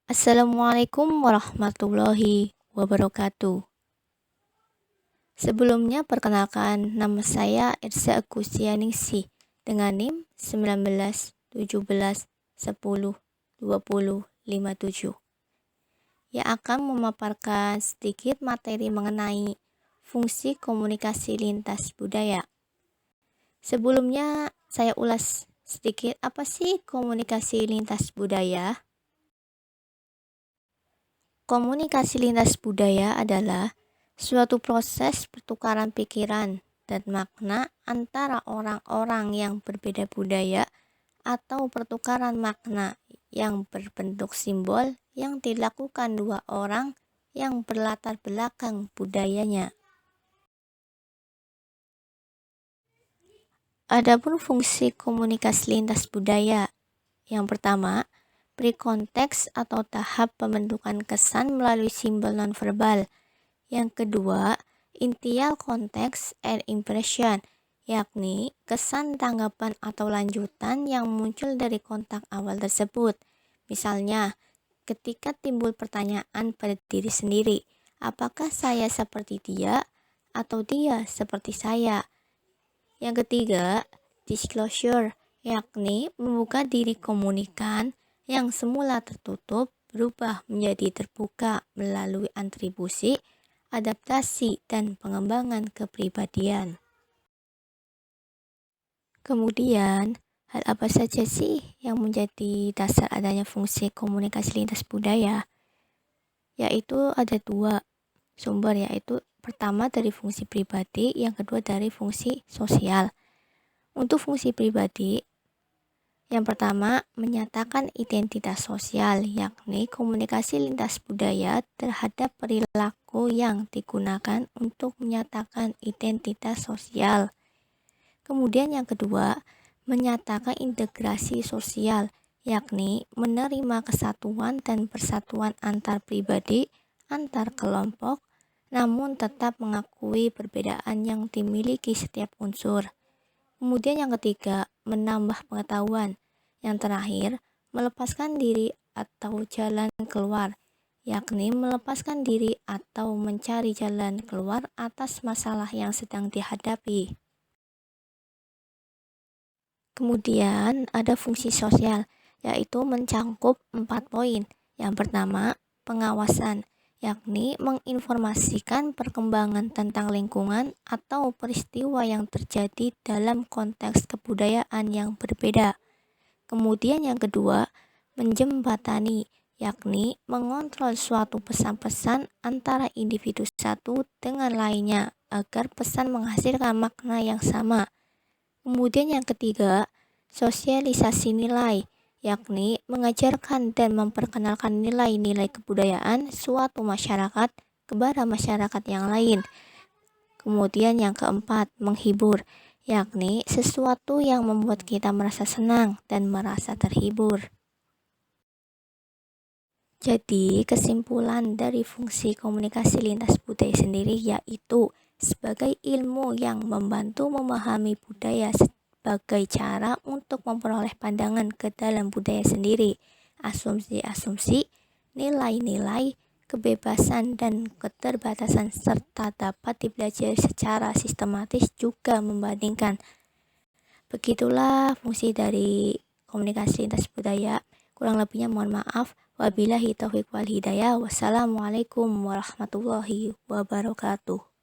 Assalamualaikum warahmatullahi wabarakatuh. Sebelumnya perkenalkan, nama saya Irsa Agustianingsih dengan NIM 19 17 10 20 57 yang akan memaparkan sedikit materi mengenai fungsi komunikasi lintas budaya. Sebelumnya saya ulas sedikit apa sih komunikasi lintas budaya. Komunikasi lintas budaya adalah suatu proses pertukaran pikiran dan makna antara orang-orang yang berbeda budaya atau pertukaran makna yang berbentuk simbol yang dilakukan dua orang yang berlatar belakang budayanya. Adapun fungsi komunikasi lintas budaya, yang pertama, beri konteks atau tahap pembentukan kesan melalui simbol nonverbal. Yang kedua, intial konteks and impression, yakni kesan, tanggapan, atau lanjutan yang muncul dari kontak awal tersebut. Misalnya, ketika timbul pertanyaan pada diri sendiri, apakah saya seperti dia atau dia seperti saya? Yang ketiga, disclosure, yakni membuka diri komunikan yang semula tertutup berubah menjadi terbuka melalui atribusi, adaptasi, dan pengembangan kepribadian. Kemudian, hal apa saja sih yang menjadi dasar adanya fungsi komunikasi lintas budaya? Yaitu ada dua sumber, yaitu pertama dari fungsi pribadi, yang kedua dari fungsi sosial. Untuk fungsi pribadi, yang pertama menyatakan identitas sosial, yakni komunikasi lintas budaya terhadap perilaku yang digunakan untuk menyatakan identitas sosial. Kemudian yang kedua, menyatakan integrasi sosial, yakni menerima kesatuan dan persatuan antar pribadi, antar kelompok, namun tetap mengakui perbedaan yang dimiliki setiap unsur. Kemudian yang ketiga, menambah pengetahuan. Yang terakhir, melepaskan diri atau jalan keluar, yakni melepaskan diri atau mencari jalan keluar atas masalah yang sedang dihadapi. Kemudian ada fungsi sosial, yaitu mencakup 4 poin. Yang pertama, pengawasan, yakni menginformasikan perkembangan tentang lingkungan atau peristiwa yang terjadi dalam konteks kebudayaan yang berbeda. Kemudian yang kedua, menjembatani, yakni mengontrol suatu pesan-pesan antara individu satu dengan lainnya agar pesan menghasilkan makna yang sama. Kemudian yang ketiga, sosialisasi nilai, yakni mengajarkan dan memperkenalkan nilai-nilai kebudayaan suatu masyarakat kepada masyarakat yang lain. Kemudian yang keempat, menghibur, yakni sesuatu yang membuat kita merasa senang dan merasa terhibur. Jadi, kesimpulan dari fungsi komunikasi lintas budaya sendiri yaitu sebagai ilmu yang membantu memahami budaya sebagai cara untuk memperoleh pandangan ke dalam budaya sendiri, asumsi-asumsi, nilai-nilai, kebebasan dan keterbatasan, serta dapat dipelajari secara sistematis juga membandingkan. Begitulah fungsi dari komunikasi lintas budaya. Kurang lebihnya mohon maaf. Wabillahi taufiq wal hidayah. Wassalamualaikum warahmatullahi wabarakatuh.